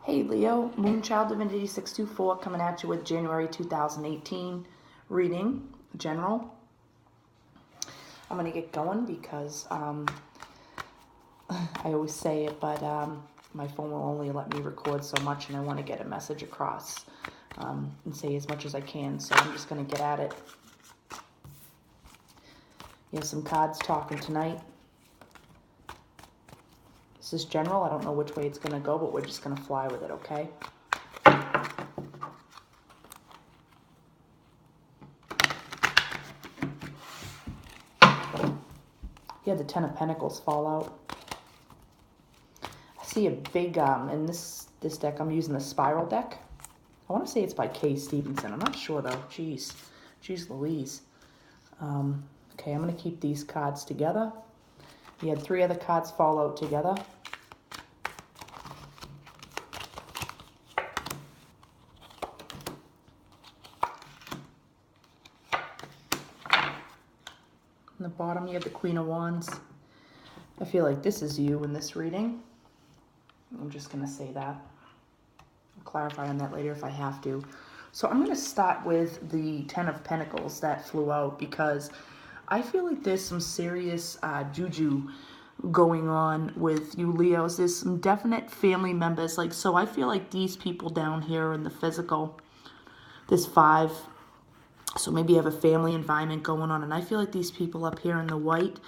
Hey Leo, Moonchild Divinity 624 coming at you with January 2018 reading, general. I'm going to get going because I always say it, but my phone will only let me record so much and I want to get a message across and say as much as I can, so I'm just going to get at it. You have some cards talking tonight. This is general. I don't know which way it's going to go, but we're just going to fly with it, okay? You had the Ten of Pentacles fall out. I see a big, in this deck, I'm using the Spiral deck. I want to say it's by Kay Stevenson. I'm not sure, though. Jeez Louise. Okay, I'm going to keep these cards together. You had 3 other cards fall out together. On the bottom, you have the Queen of Wands. I feel like this is you in this reading. I'm just going to say that. I'll clarify on that later if I have to. So I'm going to start with the Ten of Pentacles that flew out because I feel like there's some serious juju going on with you Leos. There's some definite family members. So I feel like these people down here in the physical, there's 5. So maybe you have a family environment going on. And I feel like these people up here in the white,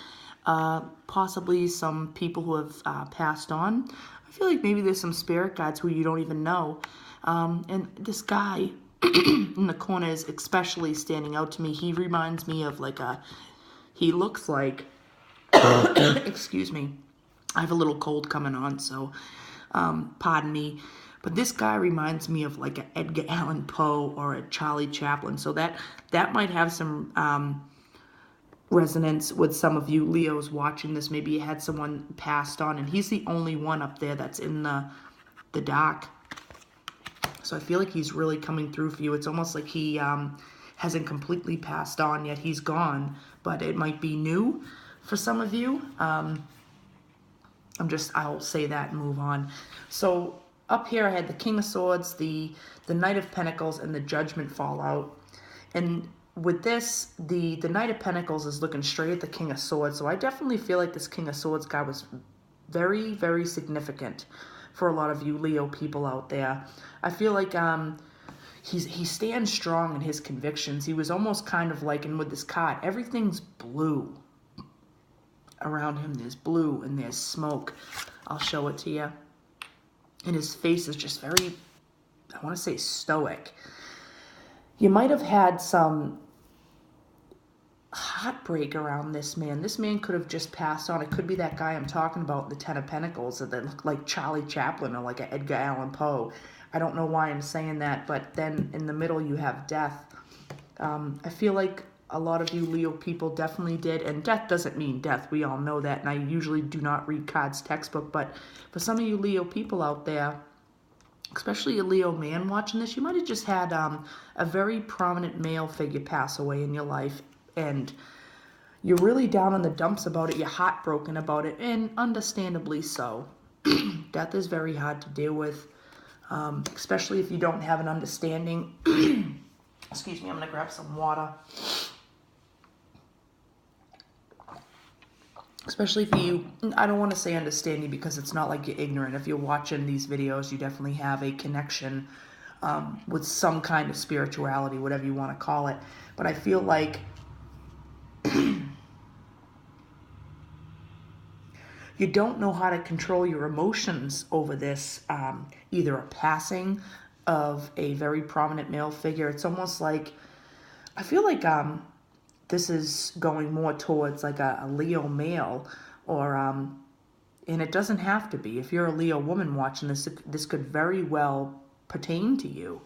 possibly some people who have passed on. I feel like maybe there's some spirit guides who you don't even know. And this guy in the corner is especially standing out to me. He reminds me of he looks like, excuse me, I have a little cold coming on, so pardon me. But this guy reminds me of like an Edgar Allan Poe or a Charlie Chaplin. So that might have some resonance with some of you Leos watching this. Maybe you had someone passed on, and he's the only one up there that's in the dark. So I feel like he's really coming through for you. It's almost like he hasn't completely passed on yet. He's gone, but it might be new for some of you. I'll say that and move on. So up here I had the King of Swords, the Knight of Pentacles, and the Judgment fall out. And with this, the Knight of Pentacles is looking straight at the King of Swords. So I definitely feel like this King of Swords guy was very, very significant for a lot of you Leo people out there. I feel like he stands strong in his convictions. He was almost kind of like, and with this card, everything's blue. Around him there's blue and there's smoke. I'll show it to you. And his face is just very, I want to say stoic. You might have had some heartbreak around this man. This man could have just passed on. It could be that guy I'm talking about, the Ten of Pentacles, that looked like Charlie Chaplin or like an Edgar Allan Poe. I don't know why I'm saying that, but then in the middle you have death. I feel like a lot of you Leo people definitely did, and death doesn't mean death. We all know that, and I usually do not read cards textbook, but for some of you Leo people out there, especially a Leo man watching this, you might have just had a very prominent male figure pass away in your life, and you're really down in the dumps about it. You're heartbroken about it, and understandably so. Death is very hard to deal with, especially if you don't have an understanding. Excuse me, I'm going to grab some water. Especially if you, I don't want to say understanding because it's not like you're ignorant. If you're watching these videos, you definitely have a connection with some kind of spirituality, whatever you want to call it. But I feel like you don't know how to control your emotions over this, either a passing of a very prominent male figure. It's almost like, I feel like this is going more towards like a Leo male, or and it doesn't have to be. If you're a Leo woman watching this, this could very well pertain to you.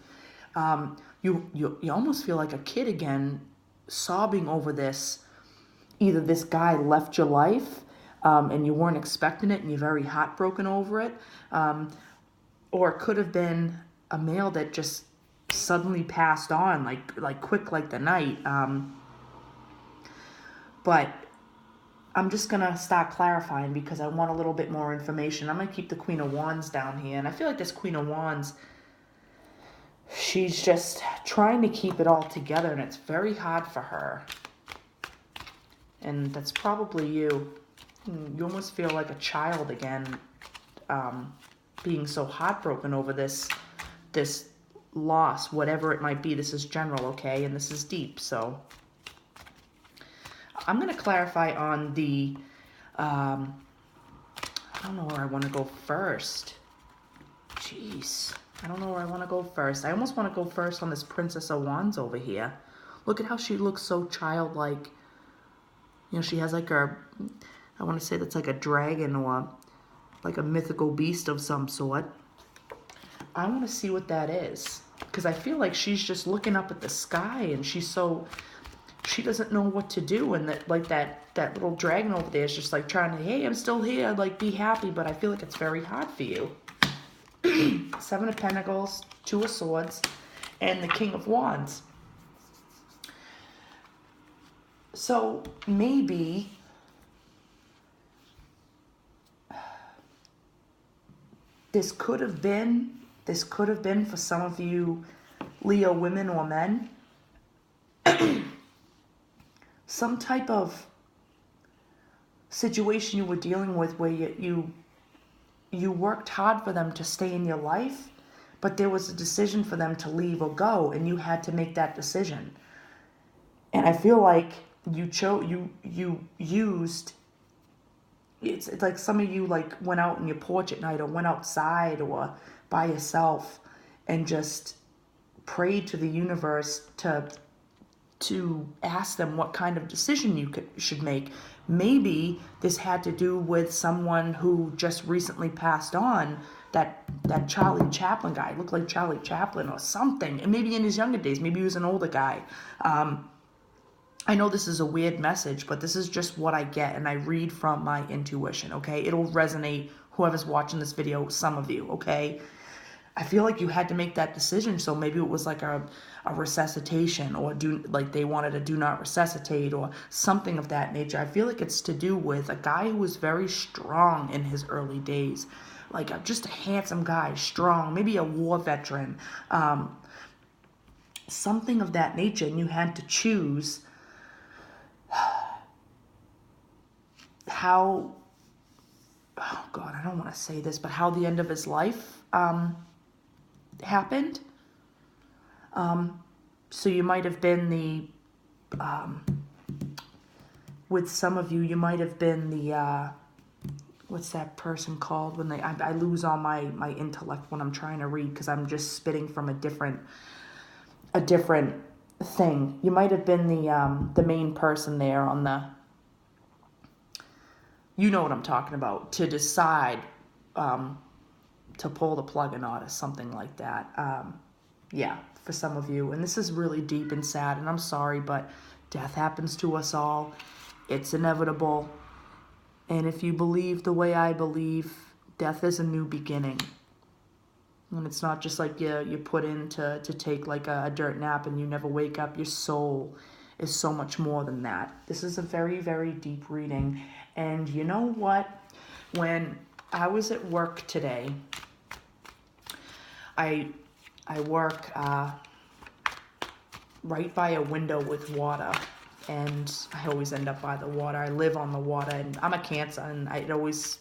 You almost feel like a kid again, sobbing over this. Either this guy left your life and you weren't expecting it and you're very heartbroken over it, or it could have been a male that just suddenly passed on, like quick like the night. But I'm just going to start clarifying because I want a little bit more information. I'm going to keep the Queen of Wands down here. And I feel like this Queen of Wands, she's just trying to keep it all together, and it's very hard for her. And that's probably you. You almost feel like a child again, being so heartbroken over this loss, whatever it might be. This is general, okay? And this is deep, so I'm going to clarify on the, I don't know where I want to go first. Jeez. I don't know where I want to go first. I almost want to go first on this Princess of Wands over here. Look at how she looks so childlike. You know, she has like I want to say that's like a dragon or like a mythical beast of some sort. I want to see what that is. Because I feel like she's just looking up at the sky and she doesn't know what to do. And that little dragon over there is just like trying to, hey, I'm still here, like be happy. But I feel like it's very hard for you. Seven of Pentacles, Two of Swords, and the King of Wands. So maybe this could have been for some of you Leo women or men, some type of situation you were dealing with where you worked hard for them to stay in your life, but there was a decision for them to leave or go, and you had to make that decision. And I feel like you used, it's like some of you like went out on your porch at night or went outside or by yourself and just prayed to the universe to ask them what kind of decision you should make. Maybe this had to do with someone who just recently passed on, that Charlie Chaplin guy. Looked like Charlie Chaplin or something. And maybe in his younger days, maybe he was an older guy. I know this is a weird message, but this is just what I get, and I read from my intuition, okay? It'll resonate, whoever's watching this video, some of you, okay? I feel like you had to make that decision, so maybe it was like a resuscitation, or they wanted to do not resuscitate, or something of that nature. I feel like it's to do with a guy who was very strong in his early days, like just a handsome guy, strong, maybe a war veteran, something of that nature, and you had to choose how, oh God, I don't want to say this, but how the end of his life happened. So you might have been with some of you, you might have been what's that person called when I lose all my intellect when I'm trying to read because I'm just spitting from a different thing. You might have been the main person there on you know what I'm talking about, to decide to pull the plug or not, or something like that. Yeah, for some of you. And this is really deep and sad, and I'm sorry, but death happens to us all. It's inevitable. And if you believe the way I believe, death is a new beginning. And it's not just like you put in to take like a dirt nap and you never wake up. Your soul is so much more than that. This is a very, very deep reading. And you know what? When I was at work today, I work right by a window with water, and I always end up by the water. I live on the water, and I'm a Cancer, and it always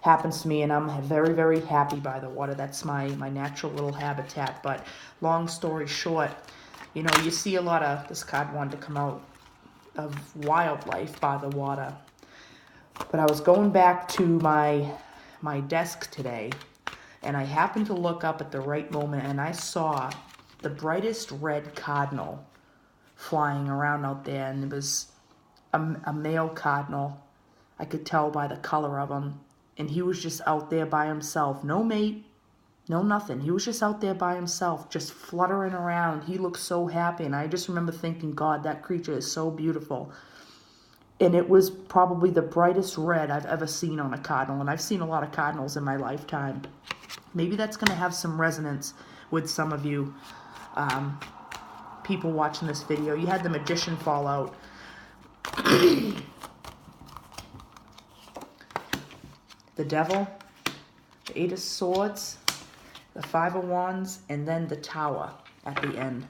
happens to me, and I'm very, very happy by the water. That's my natural little habitat. But long story short, you know, you see a lot of, this card wanted to come out, of wildlife by the water. But I was going back to my desk today, and I happened to look up at the right moment, and I saw the brightest red cardinal flying around out there, and it was a male cardinal. I could tell by the color of him, and he was just out there by himself. No mate, no nothing. He was just out there by himself, just fluttering around. He looked so happy, and I just remember thinking, God, that creature is so beautiful. And it was probably the brightest red I've ever seen on a cardinal, and I've seen a lot of cardinals in my lifetime. Maybe that's going to have some resonance with some of you people watching this video. You had the Magician fall out. the Devil, the Eight of Swords, the Five of Wands, and then the Tower at the end.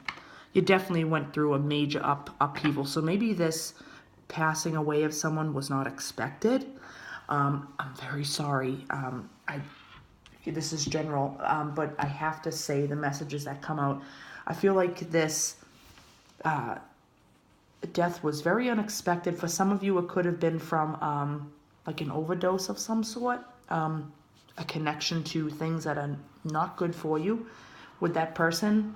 You definitely went through a major upheaval. So maybe this passing away of someone was not expected. I'm very sorry. This is general, but I have to say the messages that come out. I feel like this death was very unexpected. For some of you, it could have been from like an overdose of some sort, a connection to things that are not good for you with that person.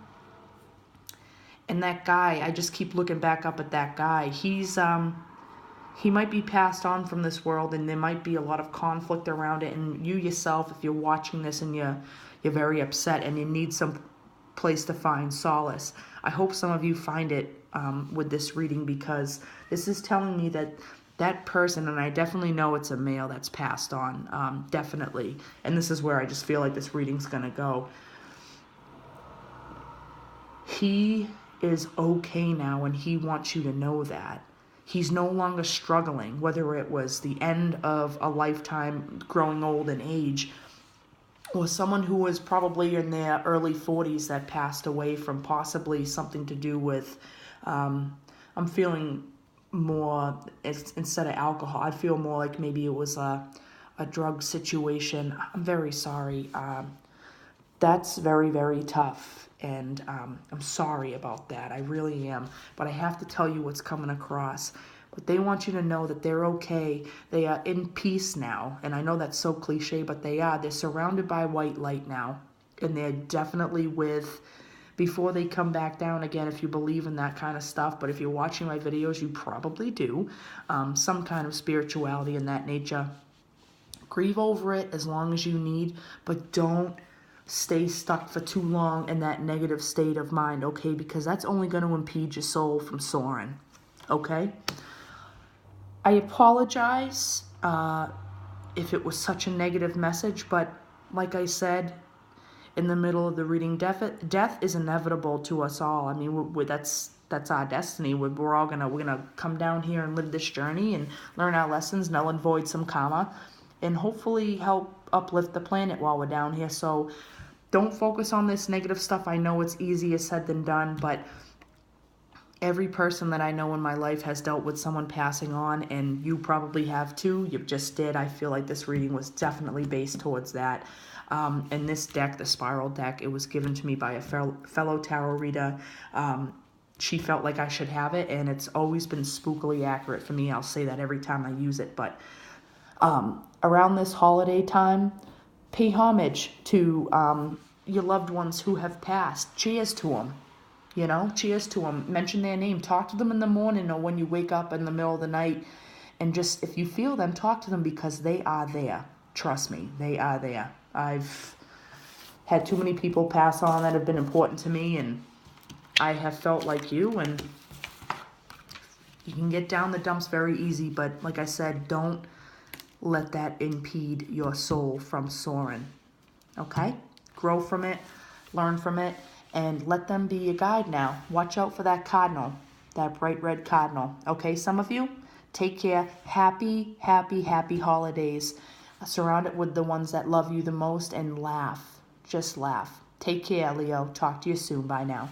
And that guy, I just keep looking back up at that guy. He might be passed on from this world, and there might be a lot of conflict around it. And you yourself, if you're watching this and you're very upset and you need some place to find solace, I hope some of you find it with this reading, because this is telling me that that person, and I definitely know it's a male that's passed on, definitely. And this is where I just feel like this reading's going to go. He is okay now, and he wants you to know that. He's no longer struggling, whether it was the end of a lifetime, growing old in age, or someone who was probably in their early 40s that passed away from possibly something to do with, I'm feeling more, instead of alcohol, I feel more like maybe it was a drug situation. I'm very sorry. That's very, very tough. And I'm sorry about that. I really am. But I have to tell you what's coming across. But they want you to know that they're okay. They are in peace now. And I know that's so cliche, but they are. They're surrounded by white light now. And they're definitely with, before they come back down again, if you believe in that kind of stuff. But if you're watching my videos, you probably do. Some kind of spirituality in that nature. Grieve over it as long as you need, but don't stay stuck for too long in that negative state of mind, okay? Because that's only going to impede your soul from soaring, okay? I apologize if it was such a negative message, but like I said in the middle of the reading, death is inevitable to us all. I mean, that's our destiny. We're all gonna come down here and live this journey and learn our lessons, null and void some karma, and hopefully help uplift the planet while we're down here. So don't focus on this negative stuff. I know it's easier said than done, but every person that I know in my life has dealt with someone passing on, and you probably have too. You just did. I feel like this reading was definitely based towards that. And this deck, the Spiral deck, it was given to me by a fellow tarot reader. She felt like I should have it, and it's always been spookily accurate for me. I'll say that every time I use it. But around this holiday time, pay homage to your loved ones who have passed. Cheers to them. You know, cheers to them. Mention their name. Talk to them in the morning or when you wake up in the middle of the night. And just, if you feel them, talk to them, because they are there. Trust me, they are there. I've had too many people pass on that have been important to me, and I have felt like you, and you can get down the dumps very easy, but like I said, don't let that impede your soul from soaring, okay? Grow from it, learn from it, and let them be your guide now. Watch out for that cardinal, that bright red cardinal, okay? Some of you, take care. Happy, happy, happy holidays. Surround it with the ones that love you the most, and laugh. Just laugh. Take care, Leo. Talk to you soon. Bye now.